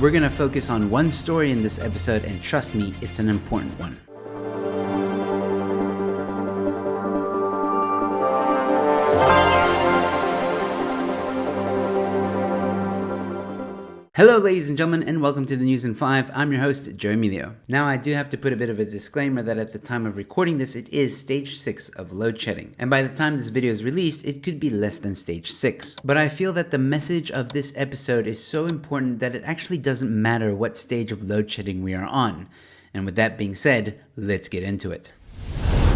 We're gonna focus on one story in this episode, and trust me, it's an important one. Hello ladies and gentlemen, and welcome to the News in 5. I'm your host, Joe Emilio. Now I do have to put a bit of a disclaimer that at the time of recording this, it is stage 6 of load shedding. And by the time this video is released, it could be less than stage 6. But I feel that the message of this episode is so important that it actually doesn't matter what stage of load shedding we are on. And with that being said, let's get into it.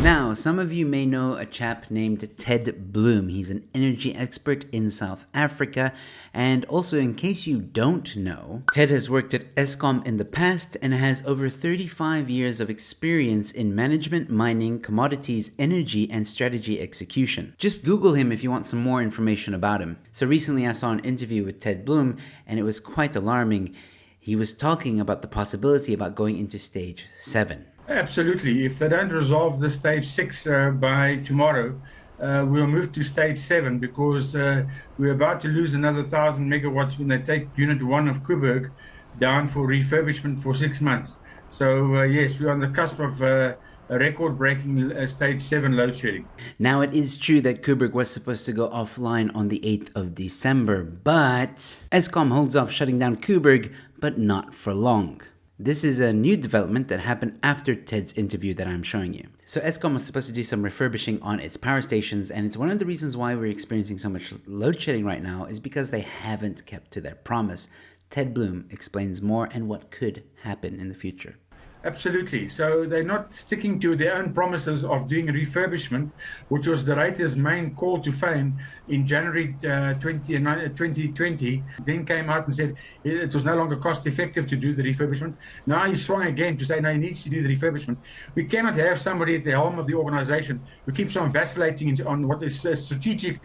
Now, some of you may know a chap named Ted Blom. He's an energy expert in South Africa. And also, in case you don't know, Ted has worked at Eskom in the past and has over 35 years of experience in management, mining, commodities, energy, and strategy execution. Just Google him if you want some more information about him. So recently I saw an interview with Ted Blom, and it was quite alarming. He was talking about the possibility about going into stage 7. Absolutely. If they don't resolve the stage 6 by tomorrow, we'll move to stage 7 because we're about to lose another 1,000 megawatts when they take unit 1 of Koeberg down for refurbishment for 6 months. So yes, we're on the cusp of a record-breaking stage 7 load shedding. Now it is true that Koeberg was supposed to go offline on the 8th of December, but Eskom holds off shutting down Koeberg, but not for long. This is a new development that happened after Ted's interview that I'm showing you. So Eskom was supposed to do some refurbishing on its power stations, and it's one of the reasons why we're experiencing so much load shedding right now is because they haven't kept to their promise. Ted Blom explains more and what could happen in the future. Absolutely. So they're not sticking to their own promises of doing refurbishment, which was the Reuters' main call to fame in January 2020. Then came out and said it was no longer cost effective to do the refurbishment. Now he's swung again to say no, he needs to do the refurbishment. We cannot have somebody at the helm of the organization who keeps on vacillating on what is a strategic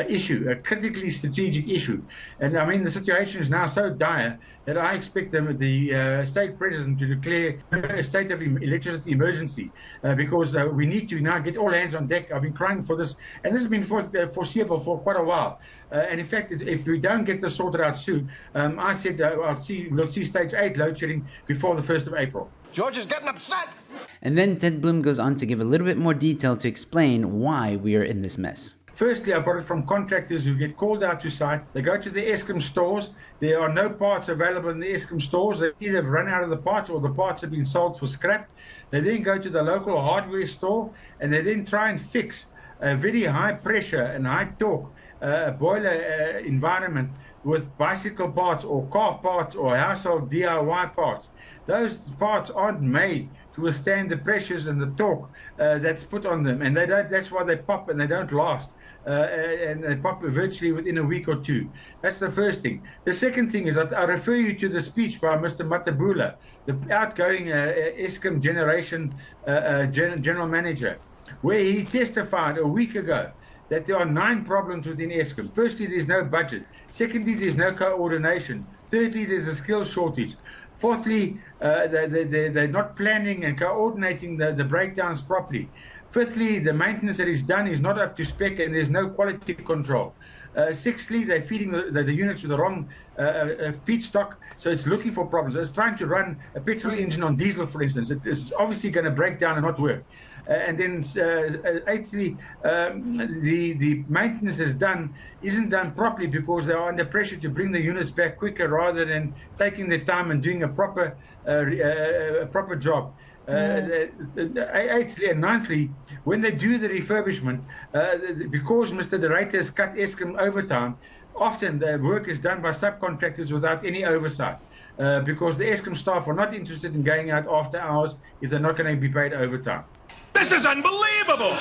issue, a critically strategic issue. And I mean, the situation is now so dire that I expect the state president to declare a state of electricity emergency because we need to now get all hands on deck. I've been crying for this, and this has been foreseeable for quite a while. And in fact, if we don't get this sorted out soon, I said we'll see stage 8 load shedding before the 1st of April. George is getting upset. And then Ted Blom goes on to give a little bit more detail to explain why we are in this mess. Firstly, I got it from contractors who get called out to site. They go to the Eskom stores. There are no parts available in the Eskom stores. They either run out of the parts or the parts have been sold for scrap. They then go to the local hardware store and they then try and fix a very high pressure and high torque boiler environment with bicycle parts or car parts or household DIY parts. Those parts aren't made to withstand the pressures and the torque that's put on them, and they don't. That's why they pop and they don't last. And they pop virtually within a week or two. That's the first thing. The second thing is that I refer you to the speech by Mr. Matabula, the outgoing Eskom generation general manager, where he testified a week ago that there are 9 problems within Eskom. Firstly, there's no budget. Secondly, there's no coordination. Thirdly, there's a skill shortage. Fourthly, they're not planning and coordinating the breakdowns properly. Fifthly, the maintenance that is done is not up to spec and there's no quality control. Sixthly, they're feeding the units with the wrong feedstock, so it's looking for problems. It's trying to run a petrol engine on diesel, for instance. It's obviously going to break down and not work. And then eighthly, the maintenance isn't done properly because they are under pressure to bring the units back quicker rather than taking their time and doing a proper job. Eighthly and ninthly, when they do the refurbishment, because Mr. De Ruyter has cut Eskom overtime, often the work is done by subcontractors without any oversight. Because the Eskom staff are not interested in going out after hours if they're not going to be paid overtime. This is unbelievable!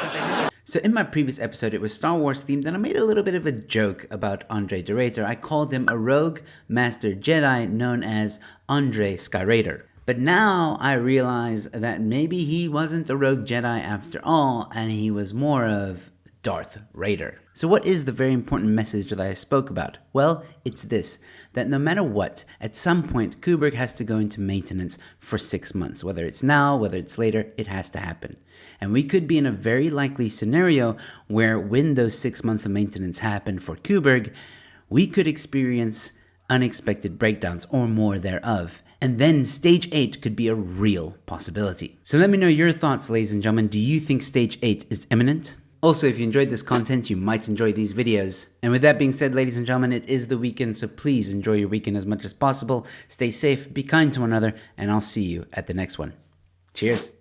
So in my previous episode, it was Star Wars themed, and I made a little bit of a joke about Andre De Ruyter. I called him a rogue master Jedi known as Andre Skyraider. But now I realize that maybe he wasn't a rogue Jedi after all, and he was more of Darth Raider. So what is the very important message that I spoke about? Well, it's this, that no matter what, at some point, Koeberg has to go into maintenance for 6 months. Whether it's now, whether it's later, it has to happen. And we could be in a very likely scenario where when those 6 months of maintenance happen for Koeberg, we could experience unexpected breakdowns or more thereof. And then stage 8 could be a real possibility. So let me know your thoughts, ladies and gentlemen. Do you think stage 8 is imminent? Also, if you enjoyed this content, you might enjoy these videos. And with that being said, ladies and gentlemen, it is the weekend, so please enjoy your weekend as much as possible. Stay safe, be kind to one another, and I'll see you at the next one. Cheers.